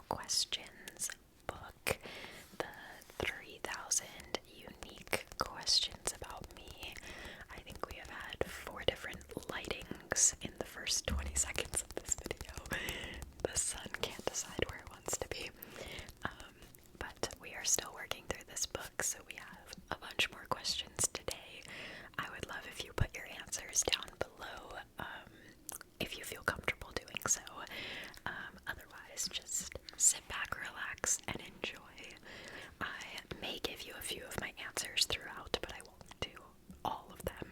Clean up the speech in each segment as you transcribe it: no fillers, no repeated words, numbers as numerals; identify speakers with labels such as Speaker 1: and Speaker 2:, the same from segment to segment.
Speaker 1: questions book, the 3,000 unique questions about me. I think we have had 4 different lightings in the first 20 seconds of this video. The sun can't decide where it wants to be. But we are still working through this book, so we have a bunch more questions today. I would love if you put your answers down below, if you feel comfortable doing so. Otherwise, just sit back, relax, and enjoy. I may give you a few of my answers throughout, but I won't do all of them.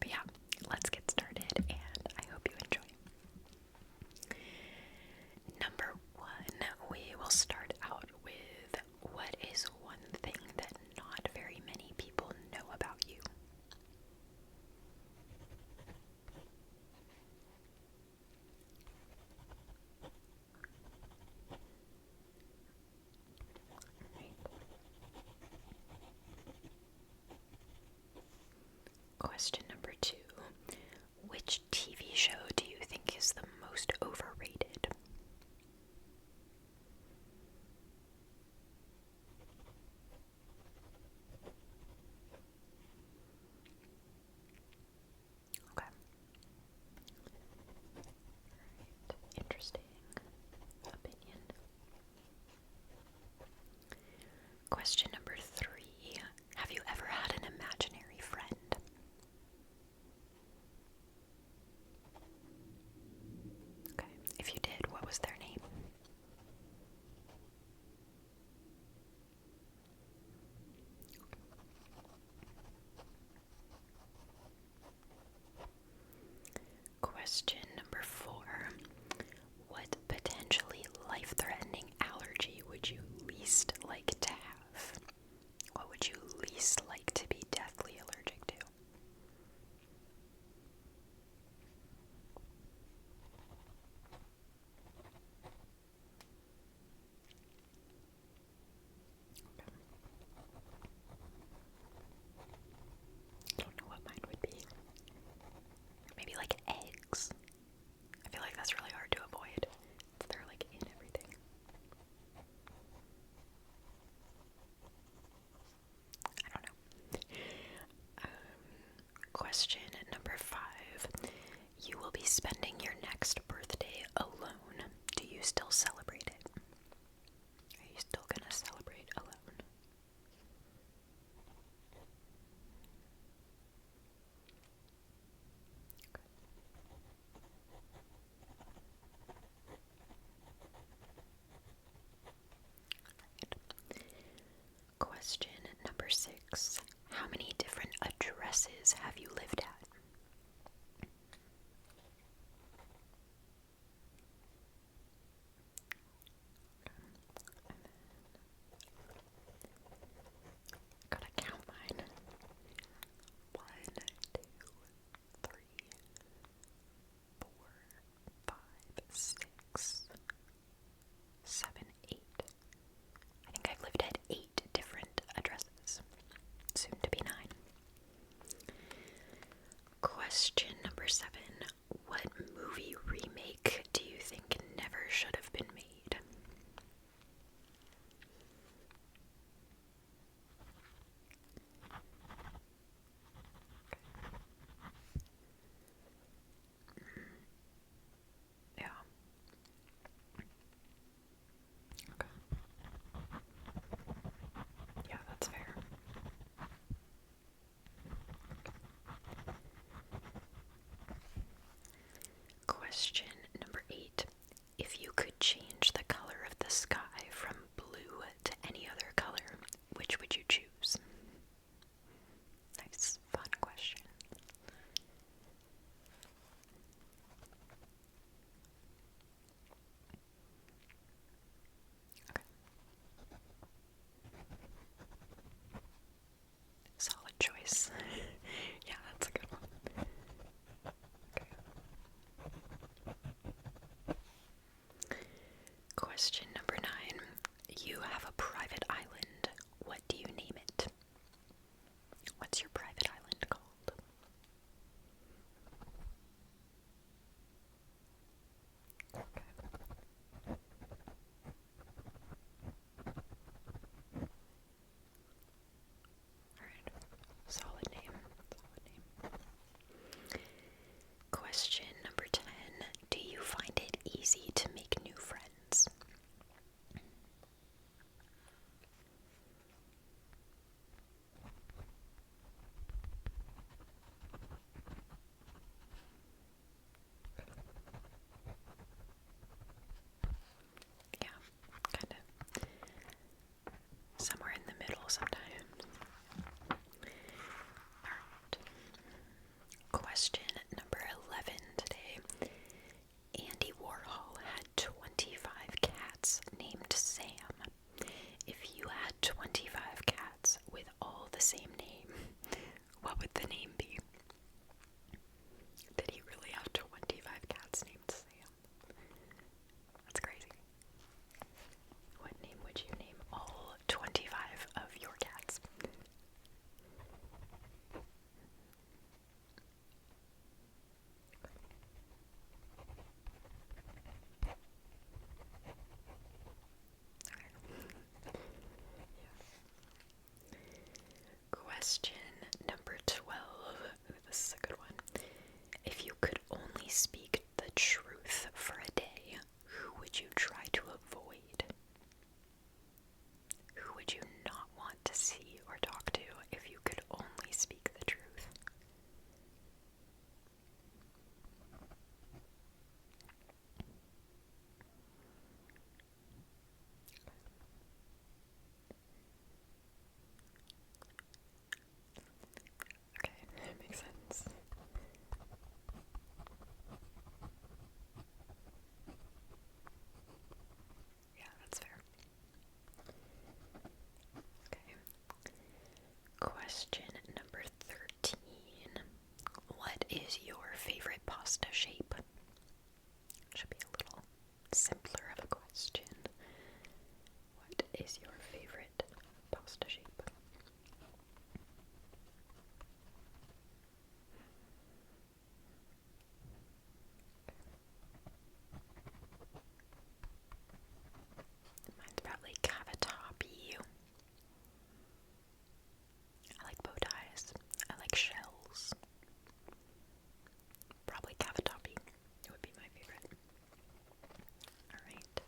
Speaker 1: But yeah, let's get started, and I hope you enjoy. Number 1, we will start out with, what is one thing that not very many people know about you? Question number 2. Which TV show do you think is the most overrated? Okay. Right. Interesting opinion. Question number 3. Have you ever had an imaginary friend? Okay. If you did, what was their name? Question number 4. What potentially life-threatening allergy would you least like to have? What would you least like to be deathly allergic to? I don't know what mine would be. Maybe like eggs. I feel like that's really hard to avoid. They're like in everything. I don't know. Question number 5. You will be spending your next birthday alone. Do you still celebrate it? Are you still gonna celebrate alone? Question number 6. How many different addresses have you lived at? Gotta count mine. 1, 2, 3, 4, 5, 6, 7, 8. I think I've lived at 8 different addresses. Soon to be 9. Question number 7. What movie remake do you think never should have been made? Yeah. Okay. Yeah, that's fair. Question number 8. If you could change the color of the sky from blue to any other color, which would you choose? Nice, fun question. Okay. Solid choice. Yeah, that's a good one. Okay. Question number 9. You have a private island. What do you name it? What's your private island called? Okay. same name, what would the name be? Did he really have 25 cats named Sam? That's crazy. What name would you name all 25 of your cats? Question number 12. Ooh, this is a good one. If you could only speak the truth for a day, who would you try to avoid? Who would you not want to see or talk to if you could only speak the truth? Okay, that makes sense. Yeah, that's fair. Okay. Question number 13. What is your favorite pasta shape? Should be a little simpler of a question. What is your favorite pasta shape? Mine's probably cavatappi. I like bow ties. I like shells. Probably cavatappi. It would be my favorite. Alright.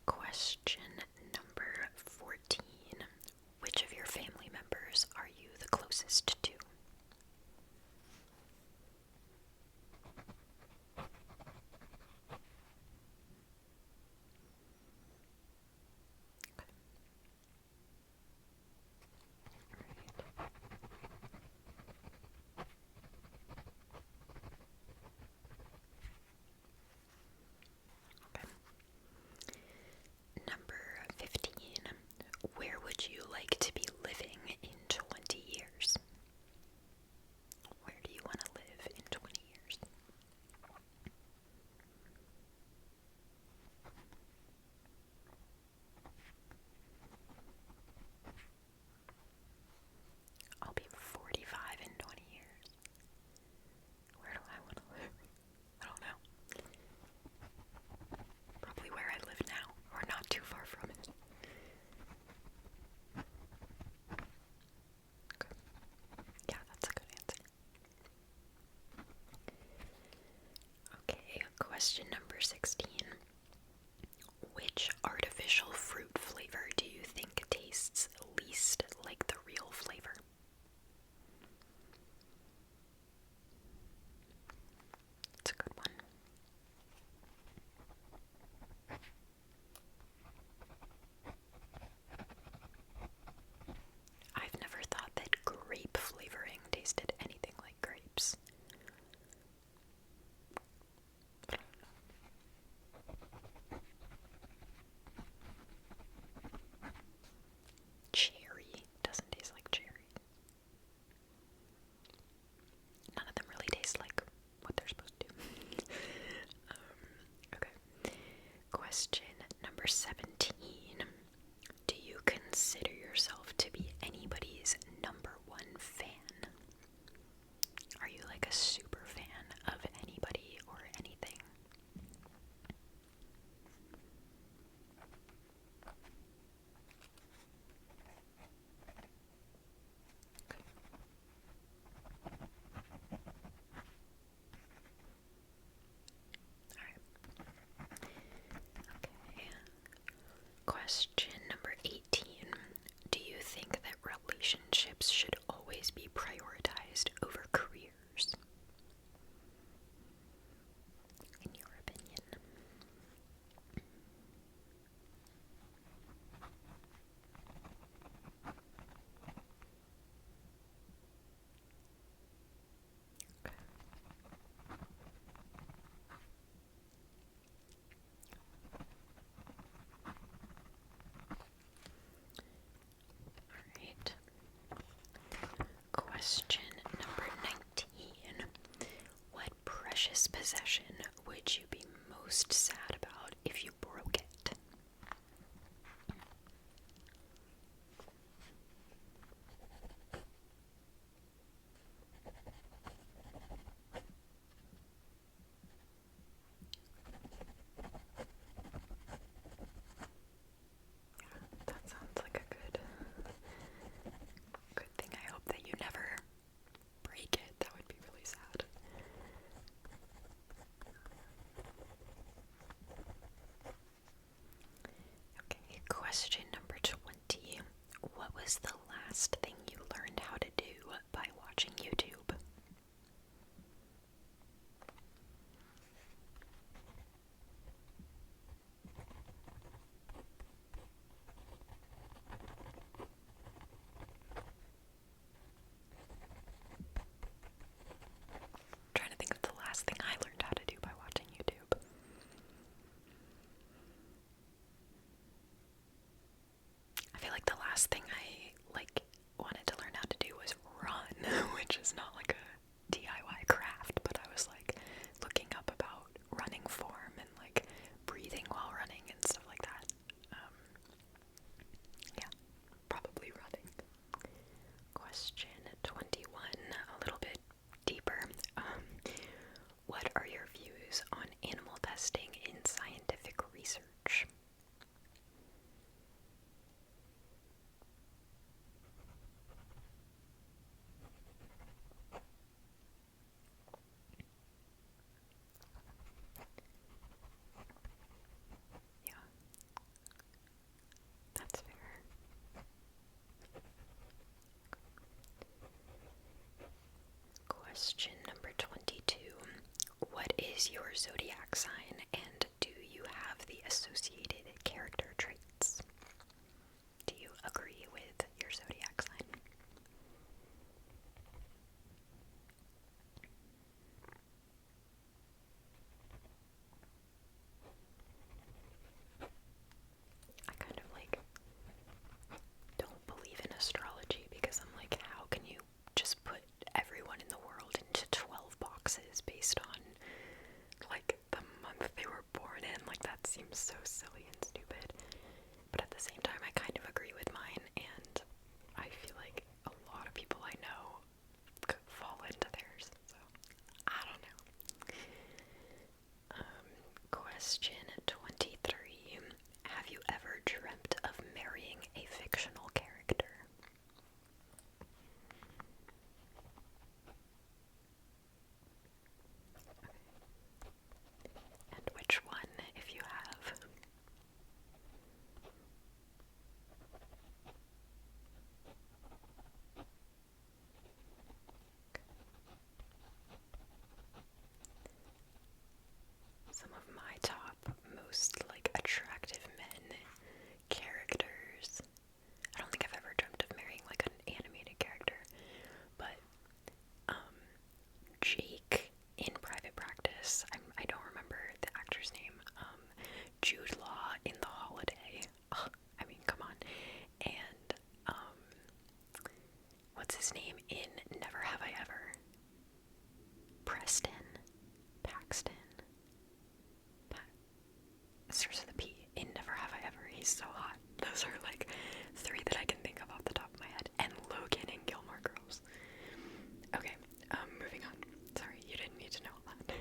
Speaker 1: Question number 14. Which of your family members are you the closest to? Okay. Number 15. Where would you like to be living in 20 years? Where do you want to live in 20 years? I'll be 45 in 20 years. Where do I want to live? I don't know. Probably where I live now, or not too far from it. Okay. Yeah, that's a good answer. Okay, question number 16. Which artificial fruit flavor do you think tastes least like the real flavor? It's a good one. I've never thought that grape flavoring tasted anything like grapes. Cherry doesn't taste like cherry. None of them really taste like what they're supposed to. Okay. Question number 17. Do you consider yourself to be anybody's number one fan? Are you like a super fan of anybody or anything? Okay. Question number 18. Do you think that relationships should always be prioritized over careers? In your opinion? Alright. This possession would you be most sad about if you broke it? That sounds like a good thing. I hope that you never break it. That would be really sad. Okay, question number 20. What was the last thing you learned how to do by watching YouTube? Trying to think of the last thing I learned how to do by watching YouTube. I feel like the last thing I wanted to learn how to do was run, which is not like a DIY craft, but I was like looking up about running form and like breathing while running and stuff like that. Yeah, probably running. Question 21, a little bit deeper. What are your views on animal testing in scientific research? Yeah, that's fair. Question number 22. What is your zodiac sign, and do you have the associated character traits? Do you agree with your zodiac sign? I kind of don't believe in astrology because I'm like, how can you just put everyone in the world into 12 boxes based on the month they were born in? Like, that seems so silly and stupid. But at the same time, I kind of agree with mine, and I feel like a lot of people I know could fall into theirs, so I don't know. Question 23. Have you ever dreamt of marrying a fictional character? And which one, if you have? Some of my top most attractive men characters. I don't think I've ever dreamt of marrying an animated character, but Jake in Private Practice. I don't remember the actor's name. Jude Law in The Holiday. Ugh, I mean, come on. And what's his name in Never Have I Ever? Preston. Paxton. Starts with a P. In Never Have I Ever. He's so hot. Those are three that I can think of off the top of my head. And Logan in Gilmore Girls. Okay, moving on. Sorry, you didn't need to know all that.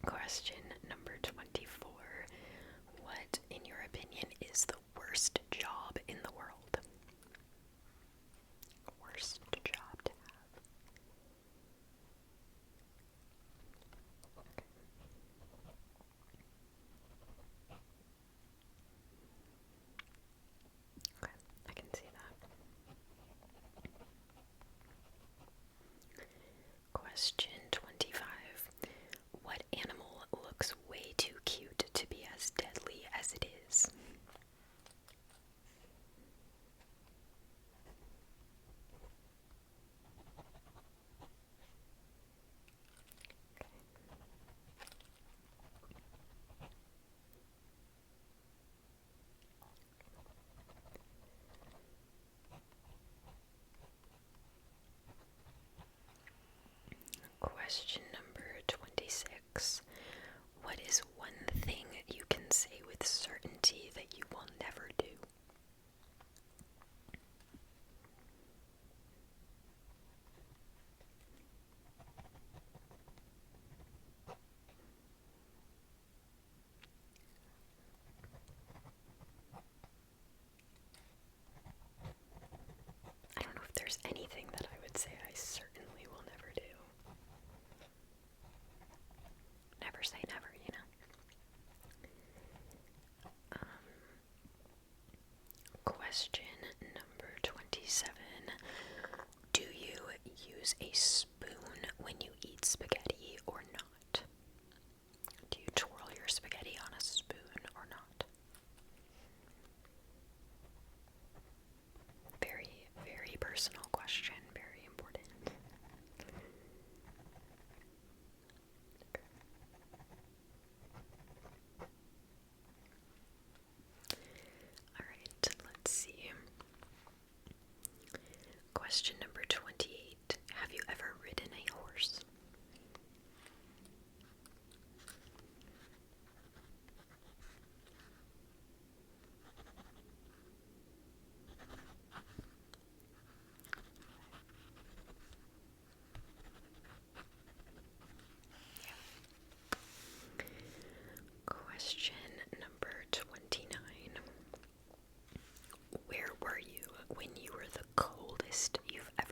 Speaker 1: Question number 24. What, in your opinion, is the worst job in the world? Worst job to have. Okay, I can see that. Question 25. What animal looks way too cute to be as deadly as it is? Question number 26. What is one thing you can say with certainty that you will never do? I don't know if there's anything that I would say I certainly will never do. Never say never, you know? Question number 27. Do you use a spoon when you eat spaghetti or not? Do you twirl your spaghetti on a spoon or not? Very, very personal question. Very important. Alright, let's see. Question number 28. Have you ever ridden a horse? Question number 29. Where were you when you were the coldest you've ever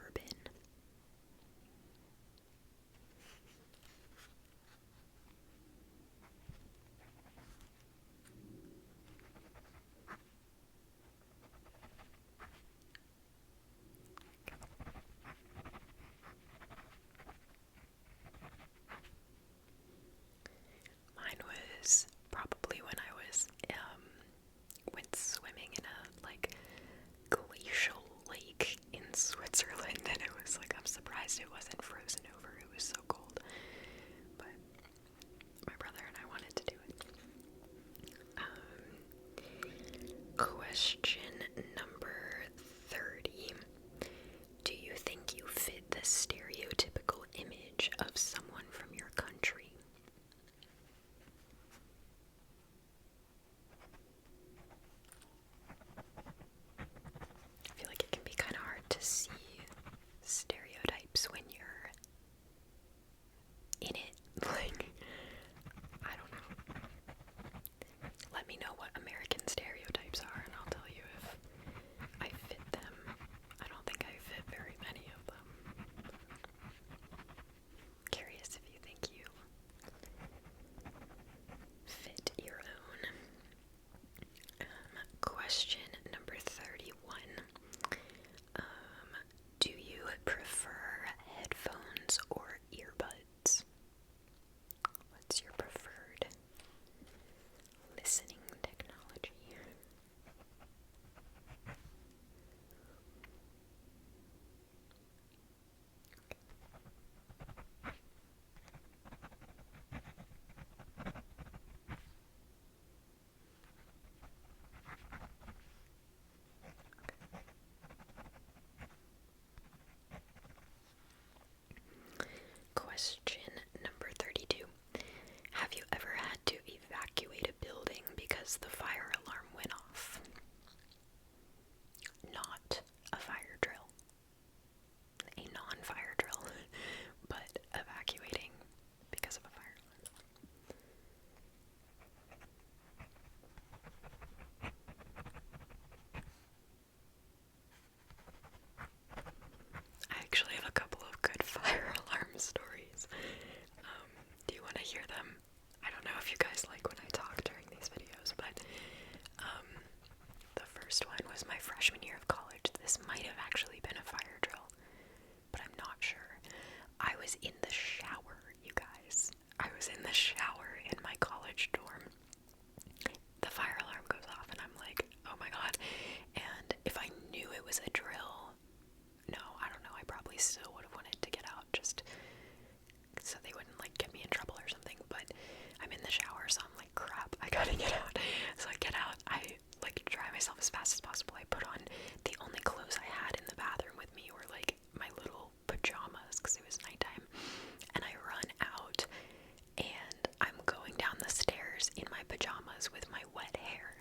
Speaker 1: downstairs in my pajamas with my wet hair,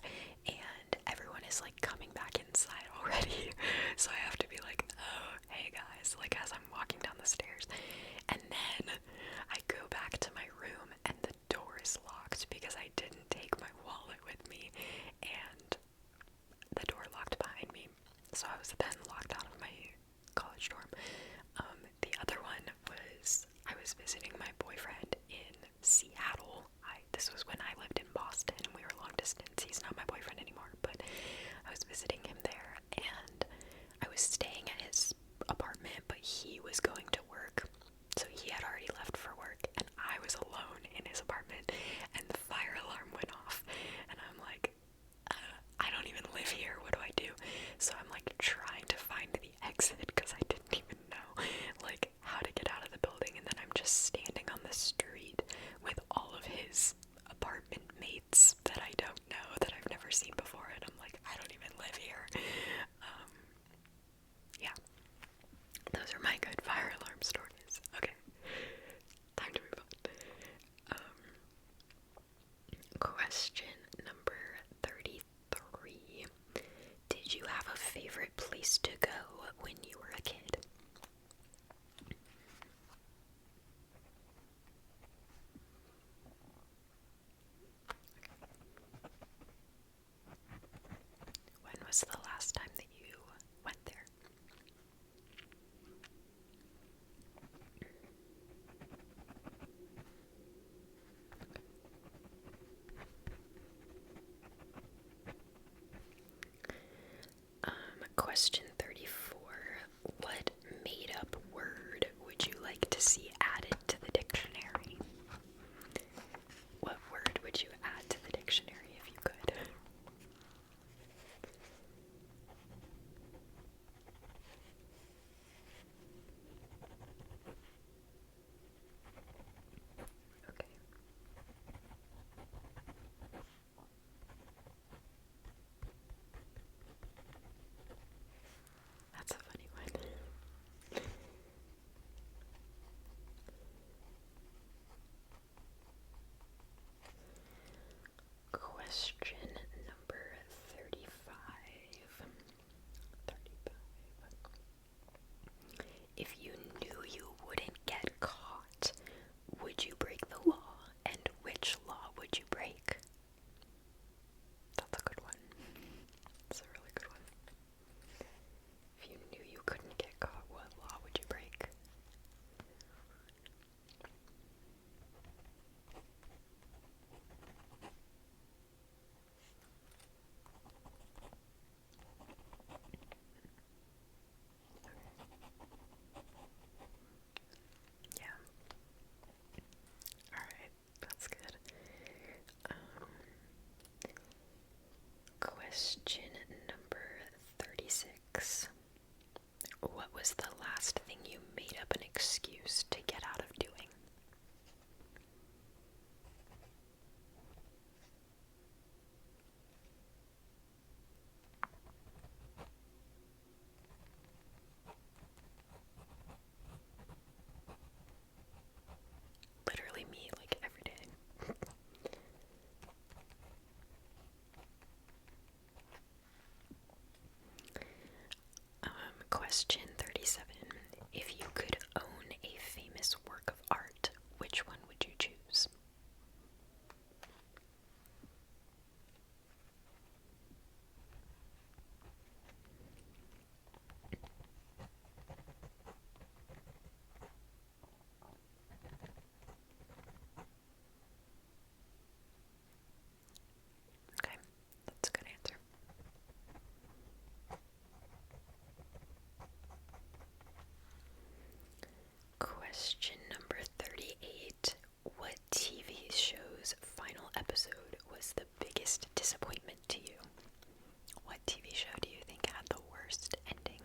Speaker 1: and everyone is like coming back inside already. So I have to be like, oh, hey guys, like as I'm walking down the stairs. And then I go back to my room and the door is locked because I didn't take my wallet with me, and the door locked behind me. So I was then locked out of my college dorm. The other one was I was visiting my boyfriend in Seattle. This was when I lived in Boston and we were long distance. He's not my boyfriend anymore, but I was visiting him there, and I was staying at his apartment, but he was going to work. So he had already left for work, and I was alone in his apartment, and the fire alarm went off, and I'm like, I don't even live here, what do I do? So I'm like trying to find the exit because I didn't even know like how to get out of the building, and then I'm just standing on the street with all of his apartment mates that I don't know, that I've never seen before, and I'm like, I don't even live here. Yeah, those are my good fire alarm stories. Okay, time to move on. Question number 33. Did you have a favorite place to go when you were a kid? When was the last time that you went there? Question 34. What made-up word would you like to see added to the dictionary? What word would you add to the dictionary if you could? Okay. That's a funny one. Question number 35. If you knew you wouldn't get caught, would you break the law? And which law would you break? That's a good one. That's a really good one. If you knew you couldn't get caught, what law would you break? Yeah. Alright, that's good. Question number 36. What was the last thing you made up an excuse to get out of doing? Literally me, like every day. Question 37. If you could own a famous work of art, which one would you choose? Okay, that's a good answer. Question number 38. What TV show's final episode was the biggest disappointment to you? What TV show do you think had the worst ending?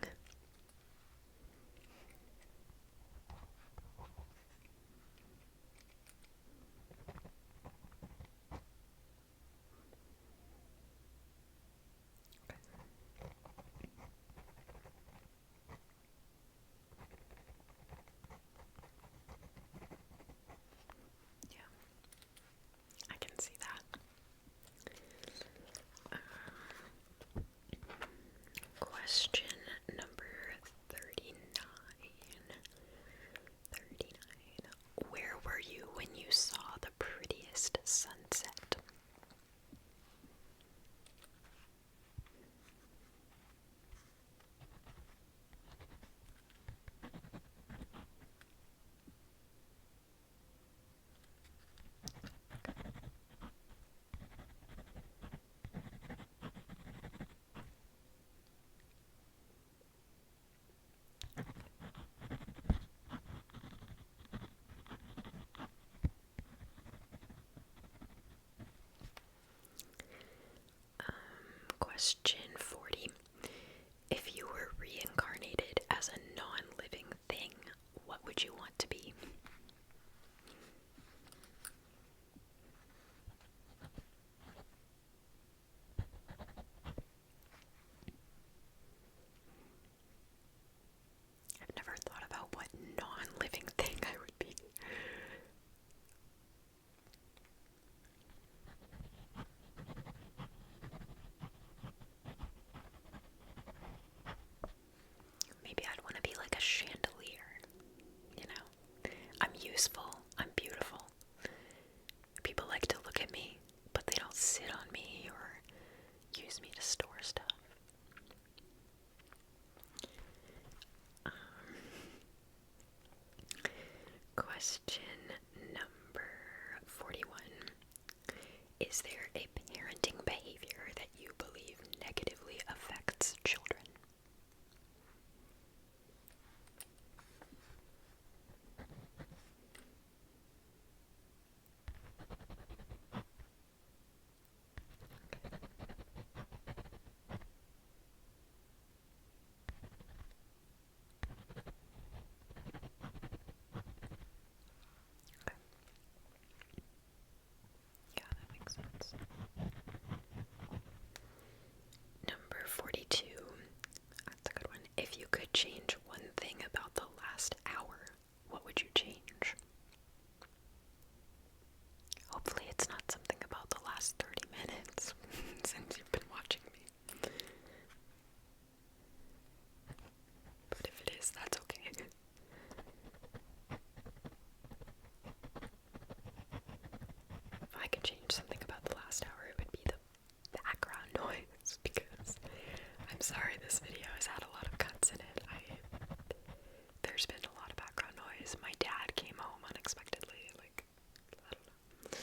Speaker 1: Question number 39. 39. Where were you when you saw the prettiest sunset? Question 40. If you were reincarnated as a non-living thing, what would you want to be? I've never thought about what non-living thing I would be. Maybe I'd want to be like a chandelier, you know? I'm useful, I'm beautiful. People like to look at me, but they don't sit on me or use me to store stuff. Question number 41. Is there a parenting behavior that you believe negatively affects children? Yeah, that makes sense. Number 42. That's a good one. If you could change one thing about the last hour, what would you change? Hopefully it's not something about the last 30 minutes since you've been watching me. But if it is, that's okay. If I could change something about the last hour, it would be the background noise, because I'm sorry this video has had a lot of cuts in it. There's been a lot of background noise. My dad came home unexpectedly, like, I don't know.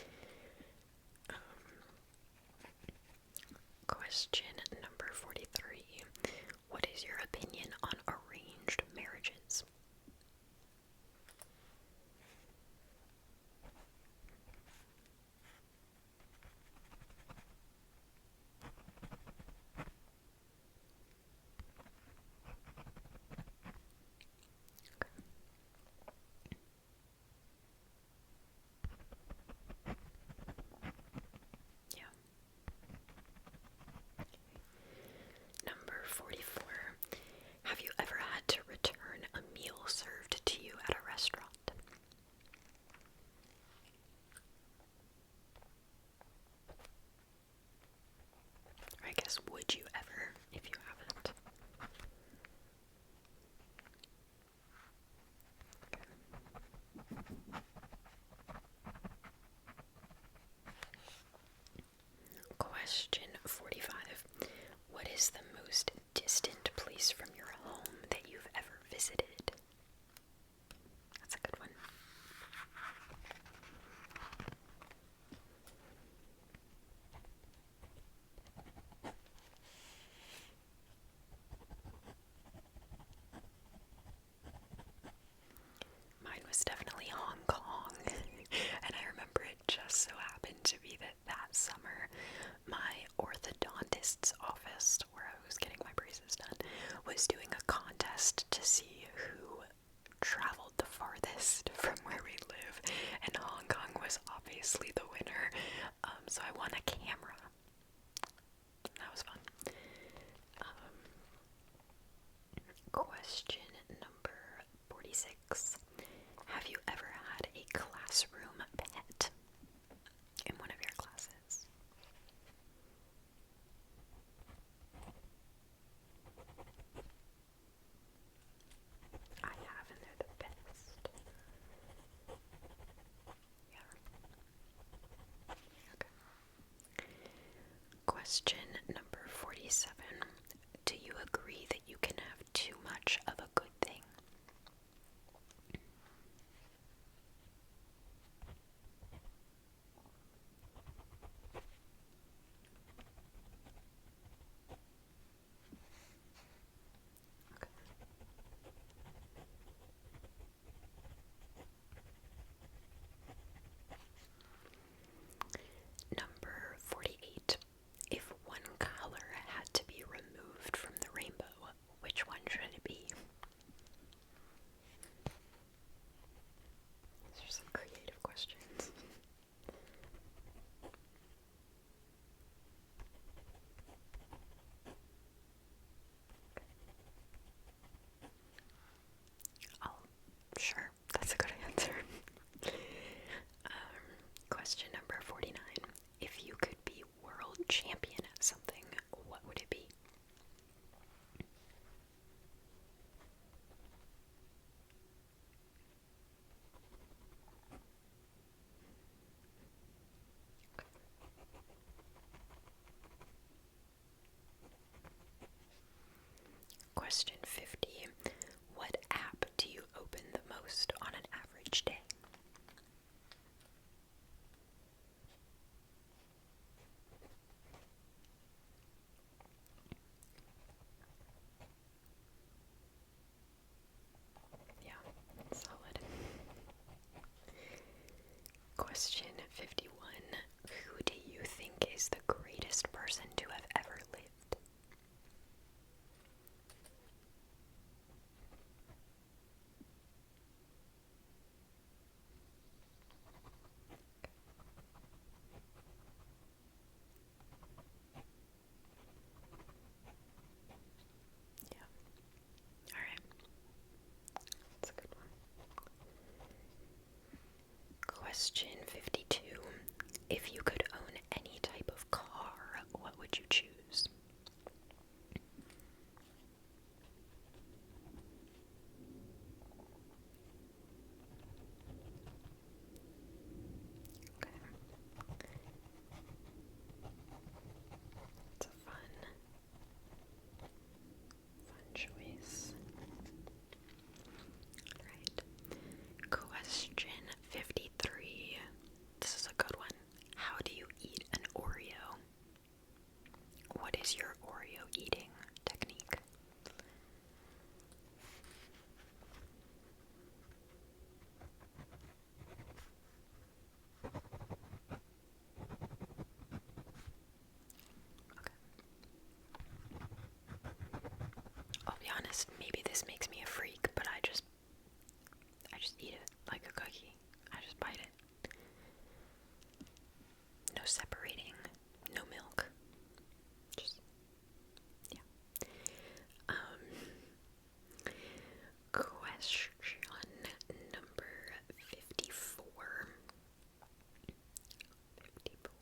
Speaker 1: Question number 43. What is your opinion on arranged marriages? Yeah. Number 44. Have you Question number 47. Do you agree that you can have too much of a good thing? Number 48. If one color had to be removed from the rainbow, which one should it be? These are some creative questions. Oh, sure, that's a good answer. Question number 49. If you could be world champion at something, what would it be? Question 50. What app do you open the most on an average day? Yeah, solid. Question 51. Who do you think is the greatest person to have ever lived? Yeah. Alright. That's a good one. Question 52. If you could own any type of car, what would you choose? Okay. It's a fun choice. Alright. Question 53. This is a good one. How do you eat an Oreo? What is your Oreo eating technique? Okay. I'll be honest, maybe this makes me a freak, but I just eat it like a cookie. I just bite it. No separating, no milk. Just, yeah. Question number 54. 54.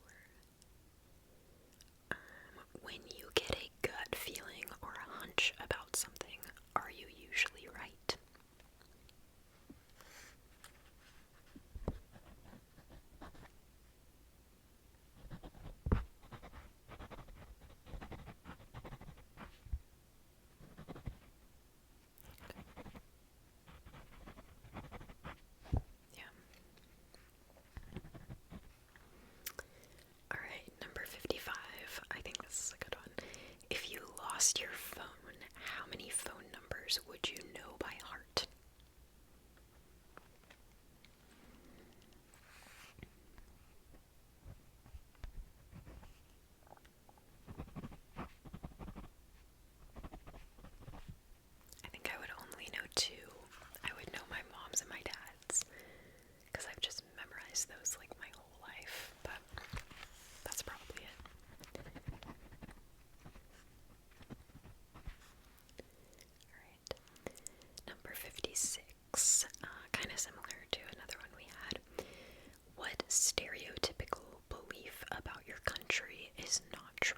Speaker 1: When you get a gut feeling or a hunch about something, are you usually right? Yeah. Alright, number 55. I think this is a good one. If you lost your phone, how many phone numbers would you know by heart? I think I would only know 2. I would know my mom's and my dad's, because I've just memorized those like my whole life, but that's probably it. Alright, number 56, kind of similar to another one we had. What stereotypical belief about your country is not true?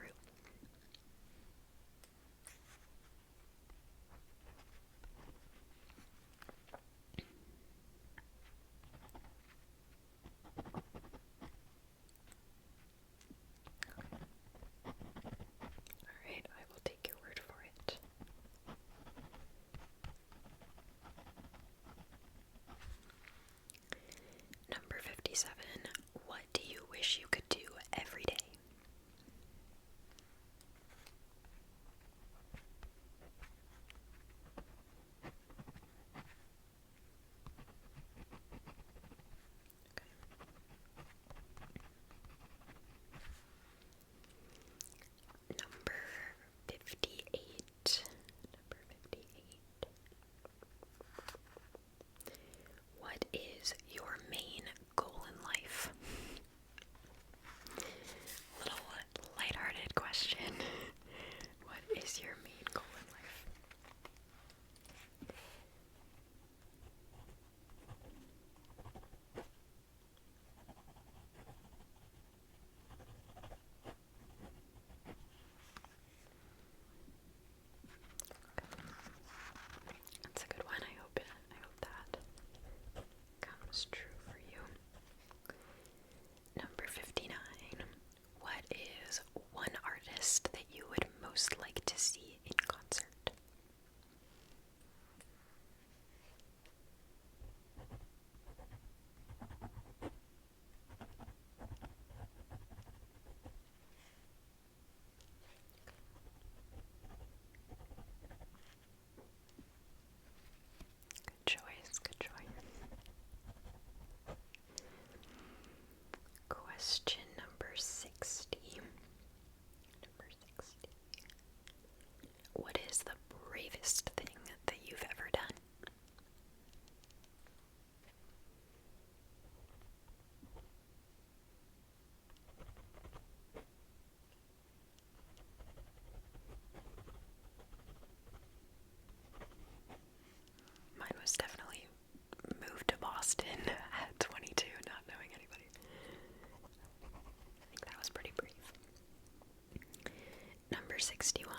Speaker 1: 61.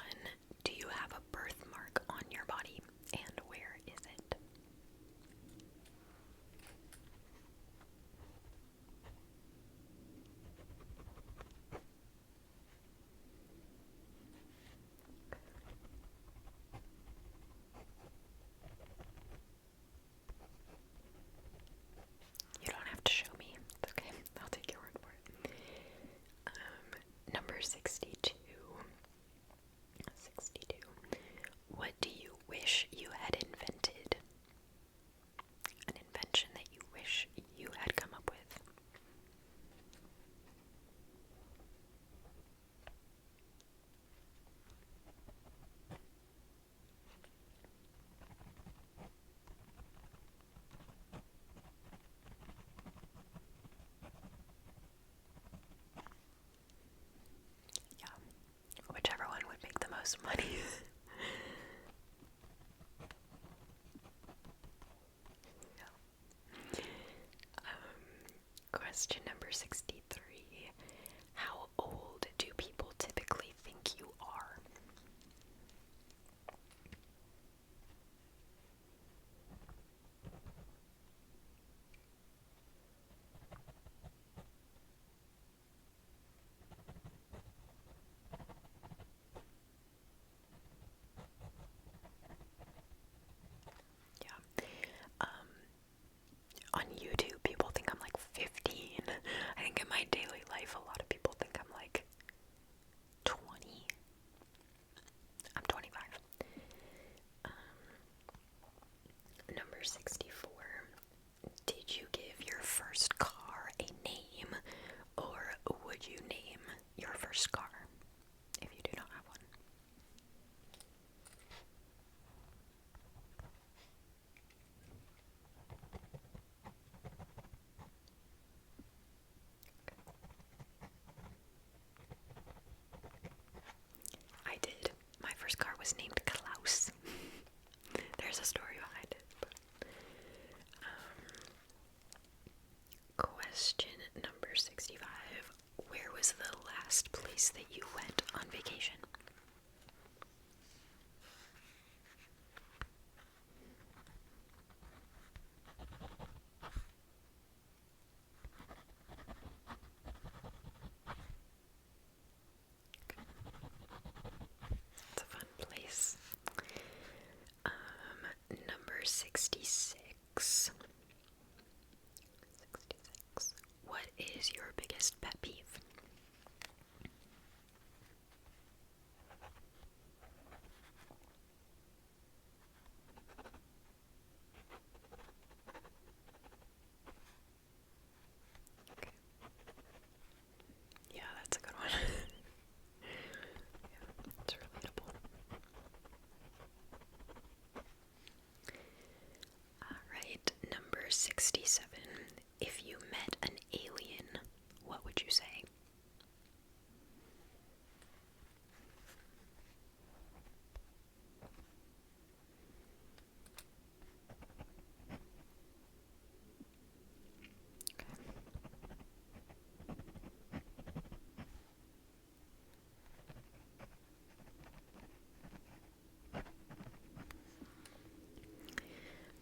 Speaker 1: Do you have a birthmark on your body, and where is it? You don't have to show me. It's okay. I'll take your word for it. Number 62. 62. What do you wish you had invented? An invention that you wish you had come up with. Yeah, whichever one would make the most money. Question number 63. How old do people typically think you are? Yeah. On YouTube, people think I'm like 15. I think in my daily life, a lot of people think I'm like 20. I'm 25. Number 64. Did you give your first car a name, or would you name your first car if you do not have one? I did. My first car was named Klaus. There's a story behind it. Question number 65. Where was the last place that you went on vacation? It's a fun place. Number 66. 66. What is your biggest pet peeve? Okay. Yeah, that's a good one. Yeah, it's relatable. Alright, number 67. If you met an alien, what would you say?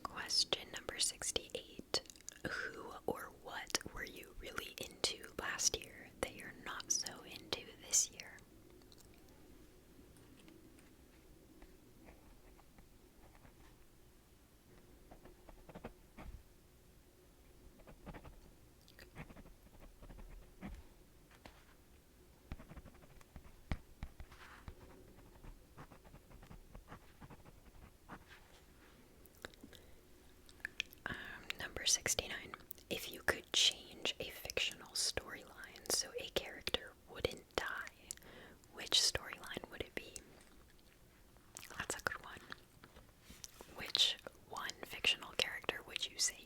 Speaker 1: Question number 68. Who or what were you really into last year that you're not so into this year? Number 69. If you could change a fictional storyline so a character wouldn't die, which storyline would it be? That's a good one. Which one fictional character would you save?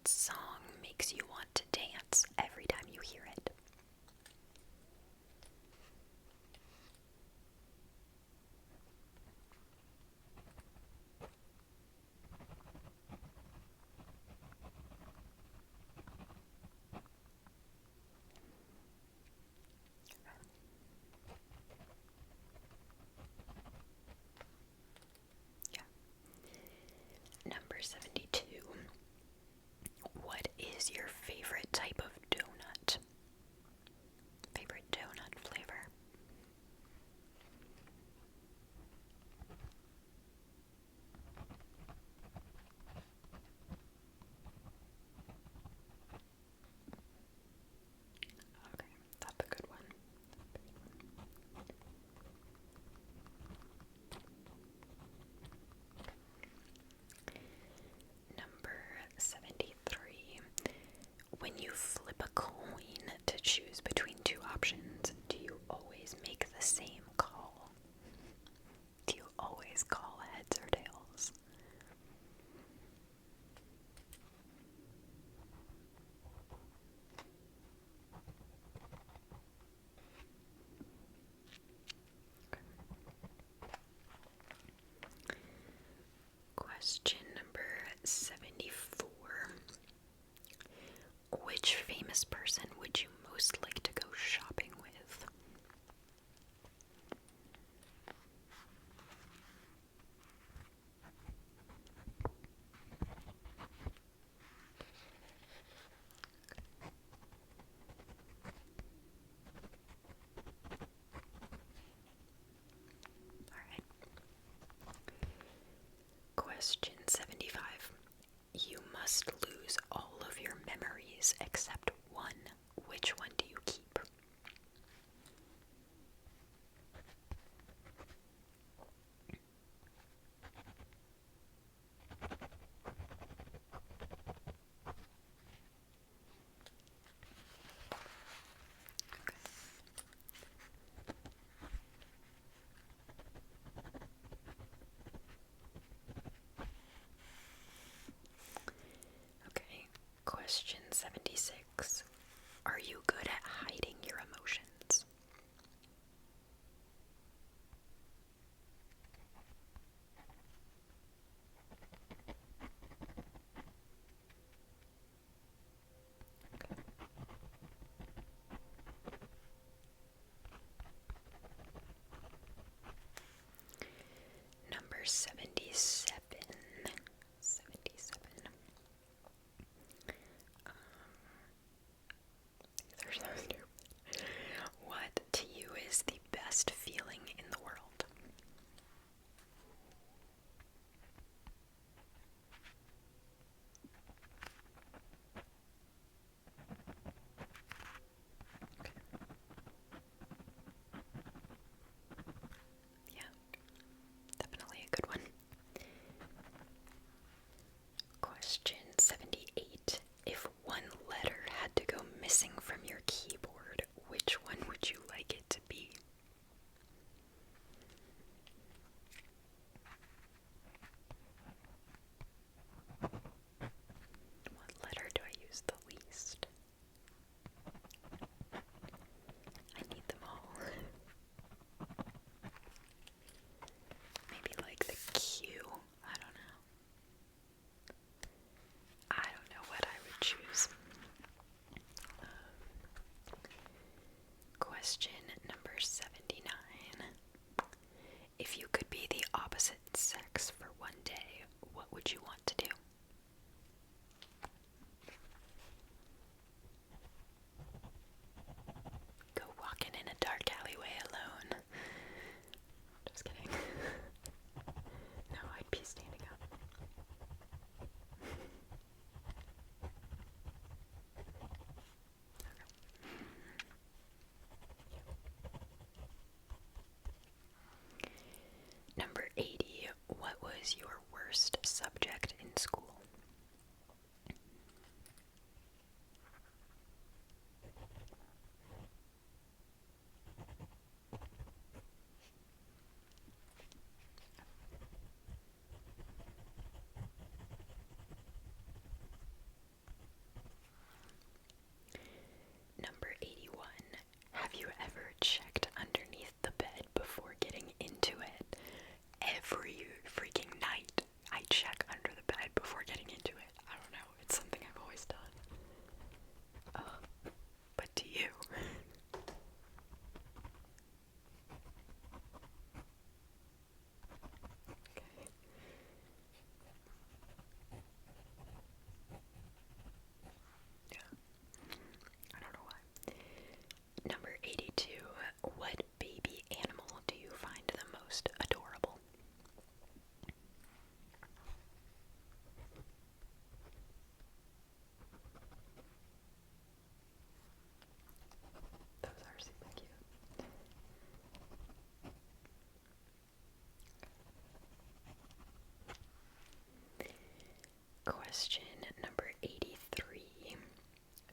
Speaker 1: What song makes you want to dance every time you hear it? Yeah. Number 72. What is your favorite type of donut? Favorite donut flavor? Okay, that's a good one. Number 73. When you flip a coin to choose between two options, do you always make the same call? Do you always call heads or tails? Question number 74. Which famous person would you most like to go shopping with? Alright. Question 75. You must lose all of your memories except one. Which one do you keep? Okay, question 76. Are you good at hiding your emotions? Number 77. 77. These are so stupid. What to you is the best feeling in the world? Yeah, definitely a good one. Question 78. If one letter had to go missing from your keyboard, which one would you like it to be? What letter do I use the least? I need them all. Maybe like the Q. I don't know. I don't know what I would choose. Question number 79. If you could be the opposite sex for one day, what would you want to do? Go walking in a dark alleyway alone. Just kidding. No, I'd be standing up. Number 80. What was your worst subject in school? Question number 83.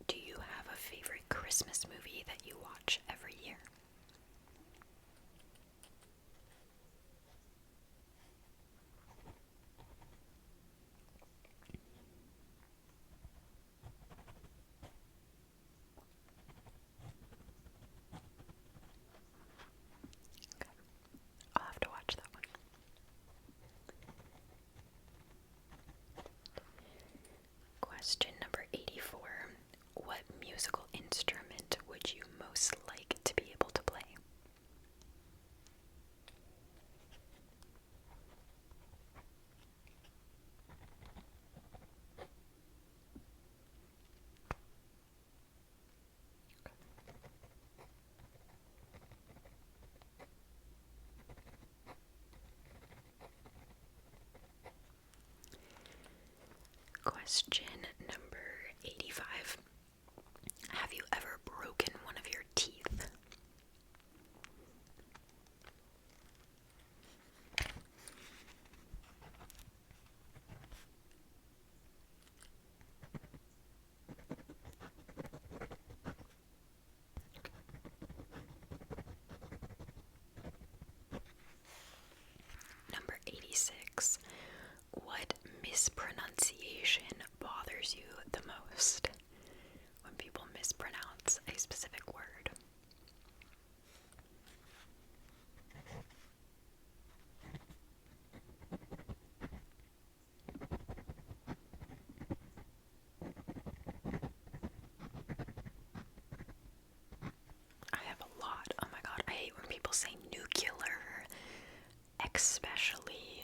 Speaker 1: Do you have a favorite Christmas movie that you watch every year? Okay. I'll have to watch that one. Question number 84. What musical instrument would you most like to be able to play? Question number 85. Have you ever broken one of your teeth? Number 86. What mispronunciation bothers you the most? When people mispronounce a specific word. I have a lot. Oh my god, I hate when people say nuclear, especially.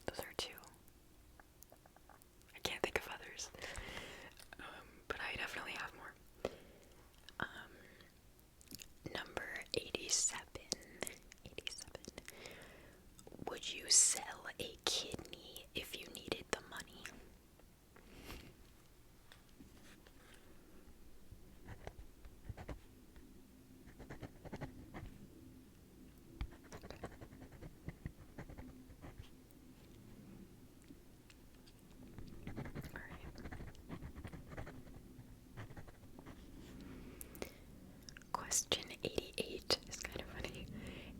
Speaker 1: Those are two. I can't think of others. But I definitely have more. Number 87. 87. Would you sell a kidney if you needed the money? Question 88 is kind of funny.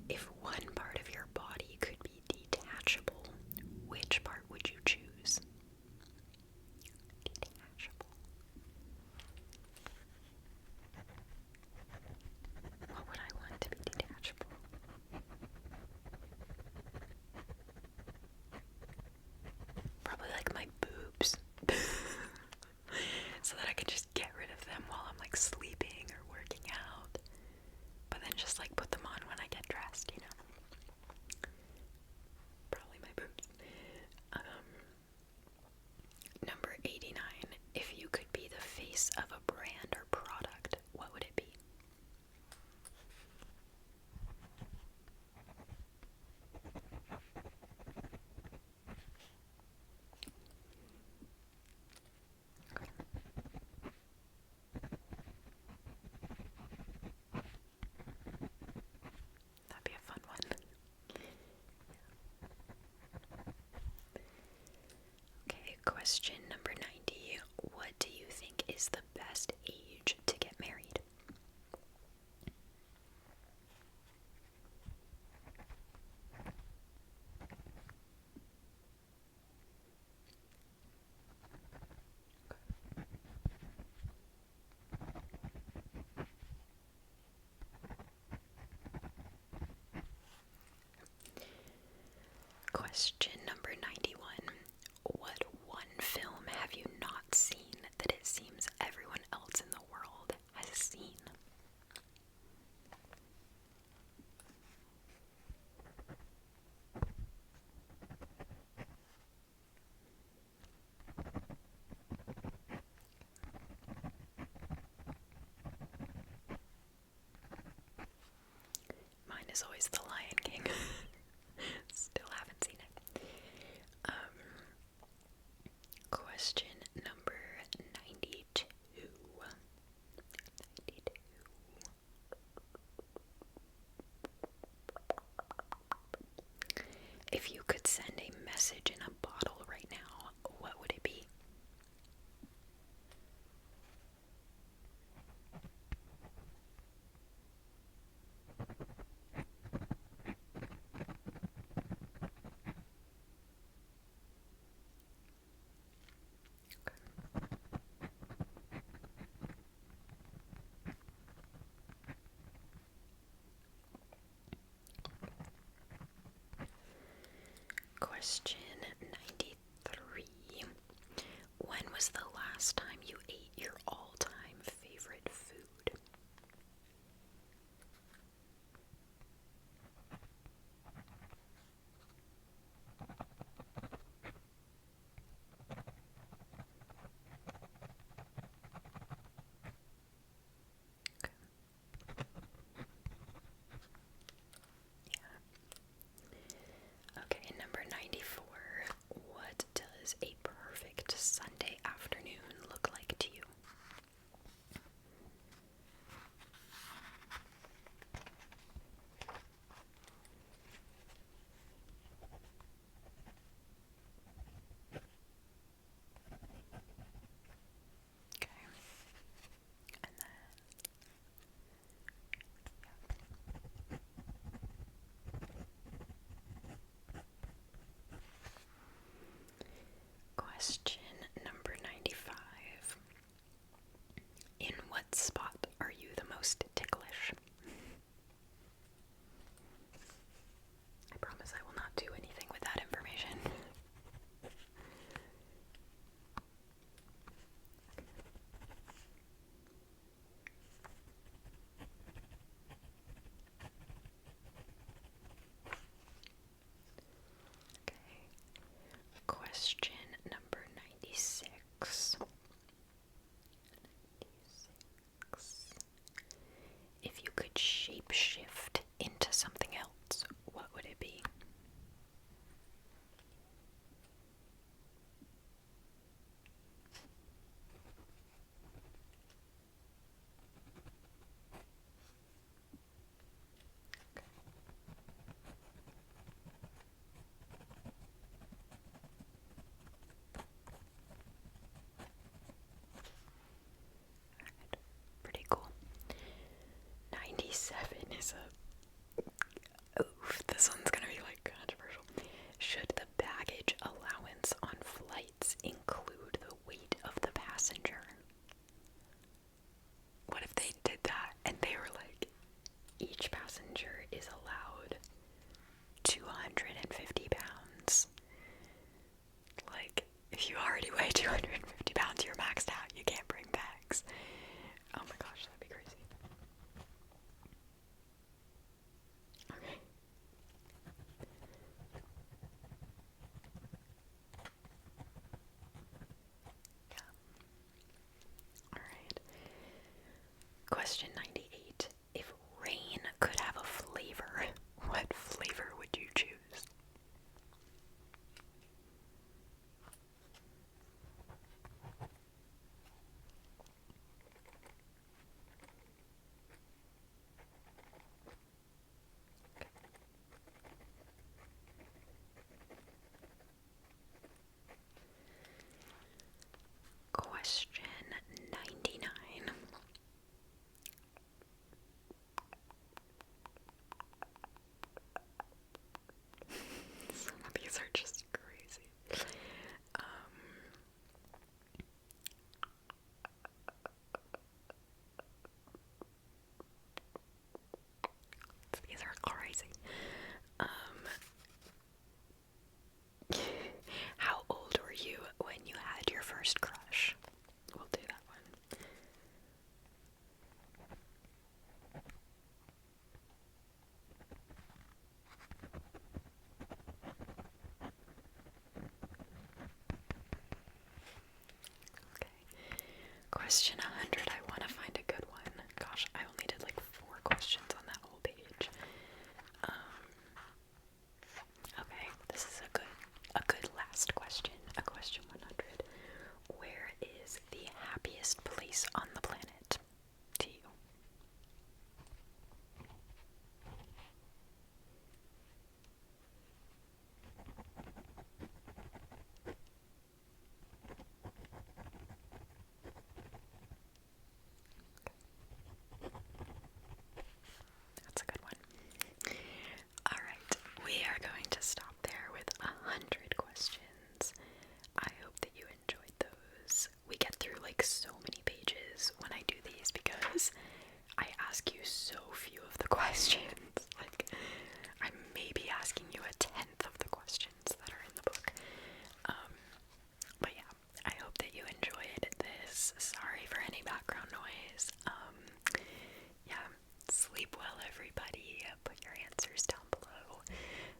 Speaker 1: If one part of your body could be detachable, which part would you choose? Detachable. What would I want to be detachable? Probably like my boobs. So that I could just get rid of them while I'm like sleeping or working out. But then just like put them on when I get dressed, you know? Probably my boobs. Number 89. If you could be the face of a brand or product, what would it be? That'd be a fun one. Okay, question number 90. What do you think is the best age to get married? Question number 91. What one film have you not seen that it seems everyone else in the world has seen? Mine is always The Lion King. Still haven't seen it. Question number 92. 92. If you could send a message in a bottle right now, what would it be? Question 93. When was the last time you ate your all-time favorite food? Okay, number 94. What does a perfect Sunday afternoon look like to you? Okay. And then question number 95. In what spot are you the most ticklish? I promise I will not do anything with that information. Okay. Question number 96. If you could shapeshift into something else, what would it be? Pretty cool. 97 is a... Oof, this one's gonna be like controversial. Should the baggage allowance on flights include the weight of the passenger? What if they did that and they were like, each passenger is allowed 250 pounds? Like, if you already weigh 250 pounds, you're maxed out. You can't bring bags. Oh my gosh, that'd be crazy.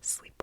Speaker 1: Sleep